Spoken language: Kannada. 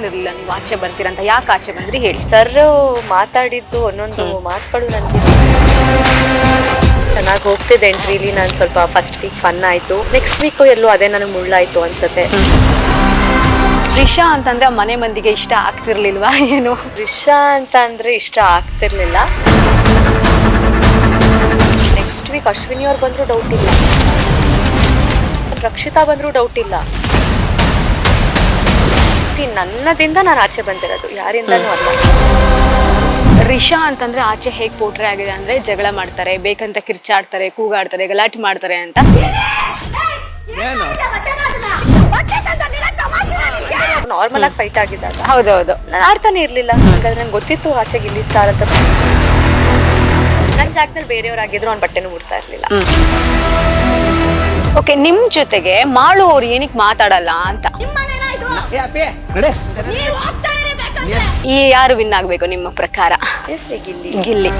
ಅನ್ಕೊಂಡಿರ್ಲಿಲ್ಲ ನೀವು ಆಚೆ ಬರ್ತೀರಂತ. ಯಾಕೆ ಆಚೆ ಬಂದ್ರಿ ಹೇಳಿ? ಸರ್ ಮಾತಾಡಿದ್ದು ಒಂದೊಂದು ಮಾತುಗಳು ನನಗೆ ಚೆನ್ನಾಗಿ ಹೋಗ್ತಿದೆ ಎಂಟ್ರಿಲಿ. ನಾನು ಸ್ವಲ್ಪ ಫಸ್ಟ್ ವೀಕ್ ಫನ್ ಆಯ್ತು, ನೆಕ್ಸ್ಟ್ ವೀಕು ಎಲ್ಲೂ ಅದೇ ನನಗೆ ಮುಳ್ಳಾಯ್ತು ಅನ್ಸುತ್ತೆ. ರಿಷಾ ಅಂತಂದ್ರೆ ಮನೆ ಮಂದಿಗೆ ಇಷ್ಟ ಆಗ್ತಿರ್ಲಿಲ್ವಾ ಏನು? ರಿಷಾ ಅಂತ ಅಂದ್ರೆ ಇಷ್ಟ ಆಗ್ತಿರ್ಲಿಲ್ಲ. ನೆಕ್ಸ್ಟ್ ವೀಕ್ ಅಶ್ವಿನಿ ಅವ್ರು ಬಂದ್ರು ಡೌಟ್ ಇಲ್ಲ, ರಕ್ಷಿತಾ ಬಂದ್ರು ಡೌಟ್ ಇಲ್ಲ. ನನ್ನದಿಂದ ನಾನು ಆಚೆ ಬಂದಿರೋದು, ಯಾರಿಂದನೂ ಅಲ್ಲ. ರಿಷಾ ಅಂತಂದ್ರೆ ಆಚೆ ಹೇಗ್ ಪೋಟ್ರೆ ಆಗಿದೆ ಅಂದ್ರೆ ಜಗಳ ಮಾಡ್ತಾರೆ, ಬೇಕಂತ ಕಿರ್ಚಾಡ್ತಾರೆ, ಕೂಗಾಡ್ತಾರೆ, ಗಲಾಟೆ ಮಾಡ್ತಾರೆ ಅಂತ. ನಾರ್ಮಲ್ ಆಗಿ ಫೈಟ್ ಆಗಿದ್ದಾಗ ಹೌದೌದು ನಾನು ಆಡ್ತಾನೆ ಇರ್ಲಿಲ್ಲ. ಹಾಗಾದ್ರೆ ನಂಗೆ ಗೊತ್ತಿತ್ತು ಆಚೆಗೆ ಇಲ್ಲಿ ಸ್ಟಾರ್ ಅಂತ. ನನ್ನ ಜಾಗದಲ್ಲಿ ಬೇರೆಯವ್ರಾಗಿದ್ರು ಅವ್ನ ಬಟ್ಟೆನೂ ಮುಡ್ತಾ ಇರ್ಲಿಲ್ಲ. ಓಕೆ, ನಿಮ್ ಜೊತೆಗೆ ಮಾಳು ಅವ್ರು ಏನಕ್ಕೆ ಮಾತಾಡಲ್ಲ ಅಂತ. ಈ ಯಾರು ವಿನ್ ಆಗ್ಬೇಕು ನಿಮ್ಮ ಪ್ರಕಾರ? ಗಿಲ್ಲಿ. ಗಿಲ್ಲಿ.